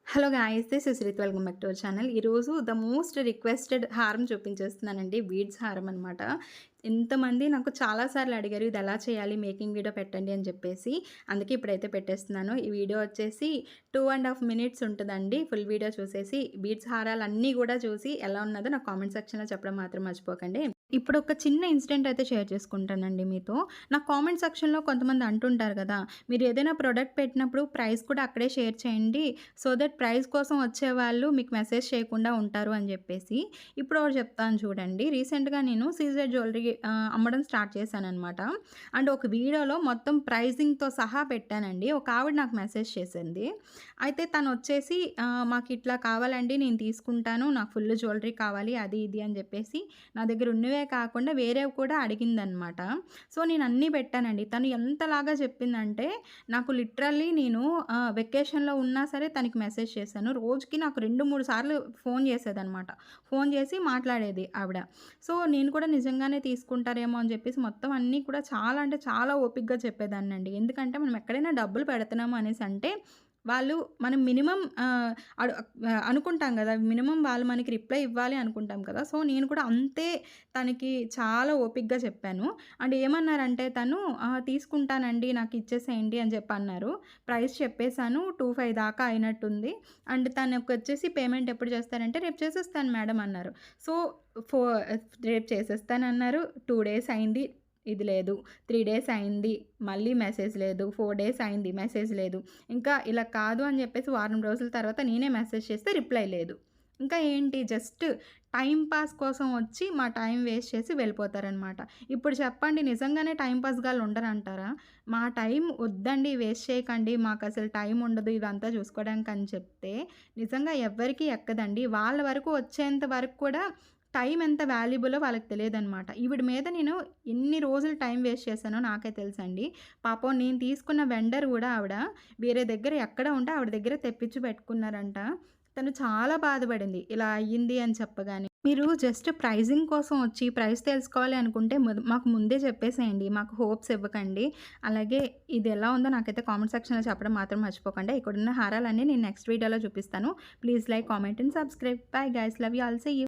Hello guys, this is రిత్. Welcome back to our channel. ఈరోజు the most requested హారం చూపించేస్తున్నానండి. బీడ్స్ హారం అనమాట. ఎంతమంది నాకు చాలా సార్లు అడిగారు, ఇది ఎలా చేయాలి, మేకింగ్ వీడియో పెట్టండి అని చెప్పేసి. అందుకే ఇప్పుడైతే పెట్టేస్తున్నాను. ఈ వీడియో వచ్చేసి 2.5 మినిట్స్ ఉంటుందండి. ఫుల్ వీడియో చూసేసి బీడ్స్ హారాలన్నీ కూడా చూసి ఎలా ఉన్నదో నాకు కామెంట్ సెక్షన్లో చెప్పడం మాత్రం మర్చిపోకండి. ఇప్పుడు ఒక చిన్న ఇన్సిడెంట్ అయితే షేర్ చేసుకుంటానండి మీతో. నా కామెంట్ సెక్షన్లో కొంతమంది అంటుంటారు కదా, మీరు ఏదైనా ప్రోడక్ట్ పెట్టినప్పుడు ప్రైస్ కూడా అక్కడే షేర్ చేయండి, సో దట్ ప్రైస్ కోసం వచ్చేవాళ్ళు మీకు మెసేజ్ చేయకుండా ఉంటారు అని చెప్పేసి. ఇప్పుడు ఒకటి చెప్తాను చూడండి. రీసెంట్గా నేను సీజెడ్ జ్యువెలరీ అమ్మడం స్టార్ట్ చేశాననమాట. అండ్ ఒక వీడియోలో మొత్తం ప్రైజింగ్తో సహా పెట్టానండి. ఒక ఆవిడ నాకు మెసేజ్ చేసింది. అయితే తను వచ్చేసి మాకు ఇట్లా కావాలండి, నేను తీసుకుంటాను, నాకు ఫుల్ జ్యువెలరీ కావాలి, అది ఇది అని చెప్పేసి నా దగ్గర ఉన్నవే కాకుండా వేరేవి కూడా అడిగిందనమాట. సో నేను అన్నీ పెట్టానండి. తను ఎంతలాగా చెప్పిందంటే, నాకు లిటరల్లీ నేను వెకేషన్‌లో ఉన్నా సరే తనకి మెసేజ్ చేశాను. రోజుకి నాకు 2, 3 సార్లు ఫోన్ చేసేదనమాట. ఫోన్ చేసి మాట్లాడేది ఆవిడ. సో నేను కూడా నిజంగానే తీసుకుంటారేమో అని చెప్పేసి మొత్తం అన్నీ కూడా చాలా అంటే చాలా ఓపికగా చెప్పేదాన్నండి. ఎందుకంటే మనం ఎక్కడైనా డబ్బులు పెడుతున్నాము అనేసి అంటే వాళ్ళు మనం మినిమమ్ అనుకుంటాం గదా, మినిమమ్ వాళ్ళు మనకి రిప్లై ఇవ్వాలి అనుకుంటాం కదా. సో నేను కూడా అంతే తనకి చాలా ఓపికగా చెప్పాను. అండ్ ఏమన్నారంటే తను తీసుకుంటానండి, నాకు ఇచ్చేసేయండి అని చెప్పి అన్నారు. ప్రైస్ చెప్పేసాను. 25 దాకా అయినట్టుంది. అండ్ తనకొచ్చేసి పేమెంట్ ఎప్పుడు చేస్తారంటే, రేపు చేసేస్తాను మేడం అన్నారు. సో ఫో రేపు చేసేస్తానన్నారు. 2 డేస్ అయింది, ఇది లేదు. 3 డేస్ అయింది, మళ్ళీ మెసేజ్ లేదు. 4 డేస్ అయింది, మెసేజ్ లేదు. ఇంకా ఇలా కాదు అని చెప్పేసి వారం రోజుల తర్వాత నేనే మెసేజ్ చేస్తే రిప్లై లేదు. ఇంకా ఏంటి, జస్ట్ టైమ్ పాస్ కోసం వచ్చి మా టైం వేస్ట్ చేసి వెళ్ళిపోతారనమాట. ఇప్పుడు చెప్పండి, నిజంగానే టైమ్ పాస్ గాళ్ళు ఉండరంటారా? మా టైం వద్దండి, వేస్ట్ చేయకండి, మాకసలు టైం ఉండదు ఇదంతా చూసుకోవడానికి అని చెప్తే నిజంగా ఎవ్వరికీ ఎక్కదండి. వాళ్ళ వరకు వచ్చేంత వరకు కూడా టైం ఎంత వాల్యుబులో వాళ్ళకి తెలియదనమాట. ఈవిడ మీద నేను ఎన్ని రోజులు టైం వేస్ట్ చేశానో నాకే తెలుసండి. పాపం నేను తీసుకున్న వెండర్ గూడా ఆవిడ వేరే దగ్గర ఎక్కడ ఉంటే ఆవిడ దగ్గర తెప్పించి పెట్టుకున్నారంట. తను చాలా బాధపడింది ఇలా అయ్యింది అని చెప్పగానే. మీరు జస్ట్ ప్రైజింగ్ కోసం వచ్చి ప్రైస్ తెలుసుకోవాలి అనుకుంటే మాకు ముందే చెప్పేసేయండి. మాకు హోప్స్ ఇవ్వకండి. అలాగే ఇది ఎలా ఉందో నాకైతే కామెంట్ సెక్షన్‌లో చెప్పడం మాత్రం మర్చిపోకండి. ఇక్కడున్న హారాలన్నీ నేను నెక్స్ట్ వీడియోలో చూపిస్తాను. Please like, comment and subscribe. Bye guys, love you all. See you.